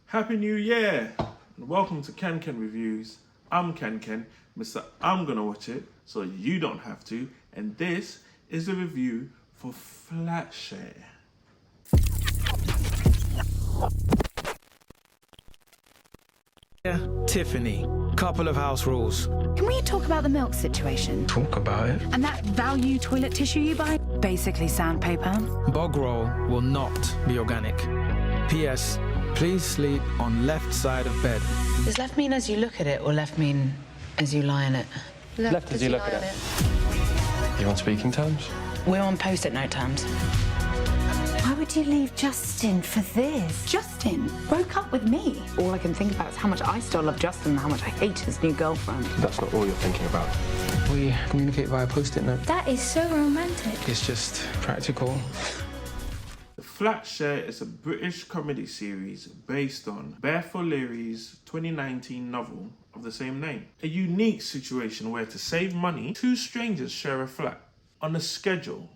Happy New Year and welcome to Ken Reviews. I'm Ken, Mr. I'm gonna watch it so you don't have to, and this is a review for Flatshare. Tiffany, couple of house rules. Can we talk about the milk situation? Talk about it. And that value toilet tissue you buy? Basically sandpaper. Bog roll will not be organic. P.S. Please sleep on left side of bed. Does left mean as you look at it, or left mean as you lie in it? Left as you look at it. You on speaking terms? We're on post-it note terms. Why would you leave Justin for this? Justin broke up with me. All I can think about is how much I still love Justin and how much I hate his new girlfriend. That's not all you're thinking about. We communicate via post-it note. That is so romantic. It's just practical. Flatshare is a British comedy series based on Beth O'Leary's 2019 novel of the same name. A unique situation where, to save money, two strangers share a flat on a schedule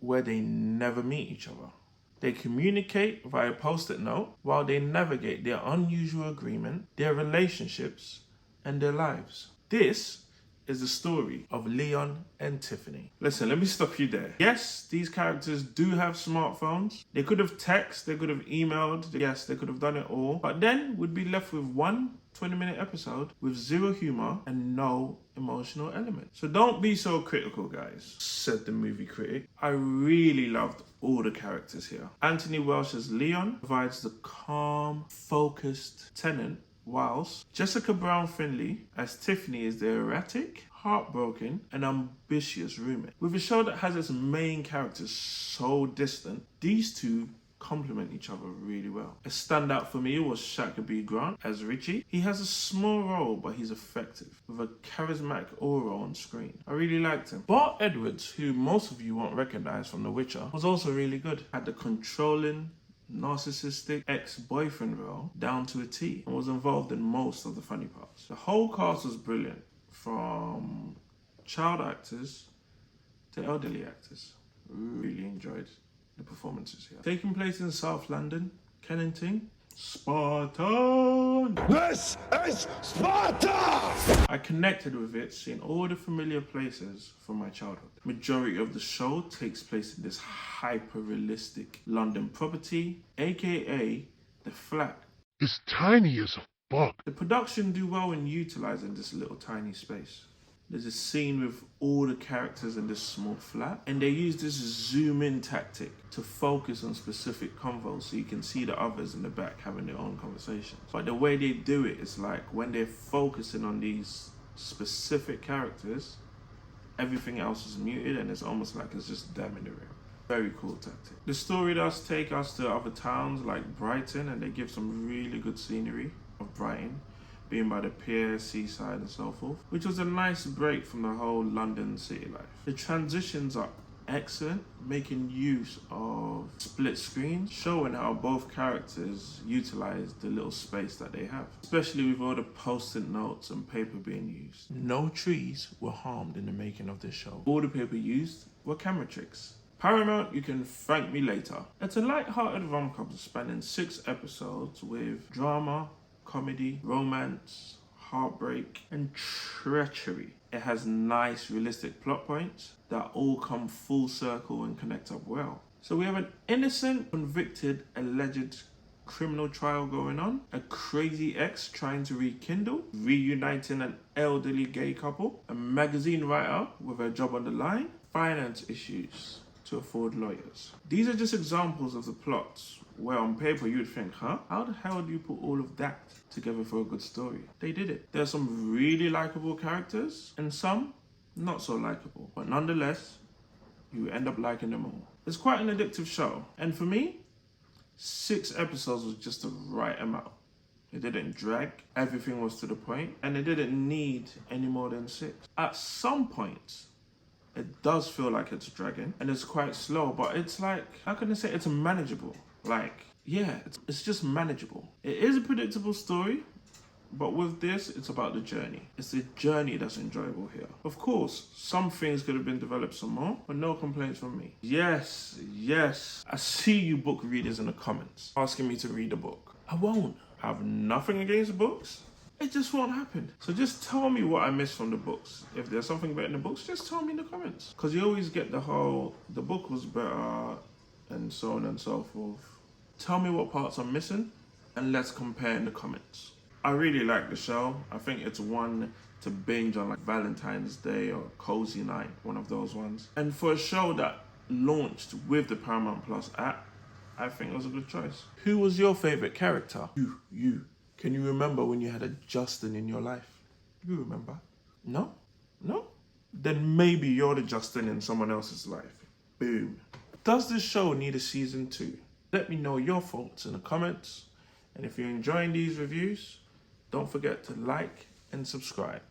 where they never meet each other. They communicate via post-it note while they navigate their unusual agreement, their relationships, and their lives. This is the story of Leon and Tiffany. Listen, let me stop you there. Yes, these characters do have smartphones. They could have texted, they could have emailed, yes, they could have done it all. But then we'd be left with one 20-minute episode with zero humor and no emotional element. So don't be so critical, guys, said the movie critic. I really loved all the characters here. Anthony Welsh as Leon provides the calm, focused tenant, whilst Jessica Brown Finley as Tiffany is the erratic, heartbroken, and ambitious roommate. With a show that has its main characters so distant, these two complement each other really well. A standout for me was Shaka B. Grant as Richie. He has a small role, but he's effective, with a charismatic aura on screen. I really liked him. Bart Edwards, who most of you won't recognize from The Witcher, was also really good. Had the controlling, narcissistic ex-boyfriend role down to a T and was involved in most of the funny parts. The whole cast was brilliant, from child actors to elderly actors. Really enjoyed the performances here. Taking place in South London, Kennington, Sparta! This is Sparta! I connected with it, seeing all the familiar places from my childhood. Majority of the show takes place in this hyper-realistic London property, aka the flat. It's tiny as a fuck. The production do well in utilising this little tiny space. There's a scene with all the characters in this small flat, and they use this zoom in tactic to focus on specific convos so you can see the others in the back having their own conversations. But the way they do it is like when they're focusing on these specific characters, everything else is muted and it's almost like it's just them in the room. Very cool tactic. The story does take us to other towns like Brighton, and they give some really good scenery of Brighton, being by the pier, seaside and so forth, which was a nice break from the whole London city life. The transitions are excellent, making use of split screens, showing how both characters utilize the little space that they have, especially with all the post-it notes and paper being used. No trees were harmed in the making of this show. All the paper used were camera tricks. Paramount, you can thank me later. It's a light-hearted rom-com spanning 6 episodes with drama, comedy, romance, heartbreak, and treachery. It has nice, realistic plot points that all come full circle and connect up well. So we have an innocent, convicted, alleged criminal trial going on, a crazy ex trying to rekindle, reuniting an elderly gay couple, a magazine writer with her job on the line, finance issues to afford lawyers. These are just examples of the plots where on paper you'd think, how the hell do you put all of that together for a good story? They did it. There are some really likable characters and some not so likable, but nonetheless, you end up liking them all. It's quite an addictive show, and for me, 6 episodes was just the right amount. It didn't drag, everything was to the point, and it didn't need any more than 6. At some points, it does feel like it's dragging and it's quite slow, but it's like, how can I say, it's manageable. Like, yeah, it's just manageable. It is a predictable story, but with this, it's about the journey. It's the journey that's enjoyable here. Of course, some things could have been developed some more, but no complaints from me. Yes, I see you book readers in the comments asking me to read a book. I won't. I have nothing against the books. It just won't happen. So just tell me what I missed from the books. If there's something better in the books, just tell me in the comments. Because you always get the book was better and so on and so forth. Tell me what parts I'm missing and let's compare in the comments. I really like the show. I think it's one to binge on like Valentine's Day or Cozy Night, one of those ones. And for a show that launched with the Paramount Plus app, I think it was a good choice. Who was your favorite character? You. Can you remember when you had a Justin in your life? You remember? No? No? Then maybe you're the Justin in someone else's life. Boom. Does this show need a season 2? Let me know your thoughts in the comments. And if you're enjoying these reviews, don't forget to like and subscribe.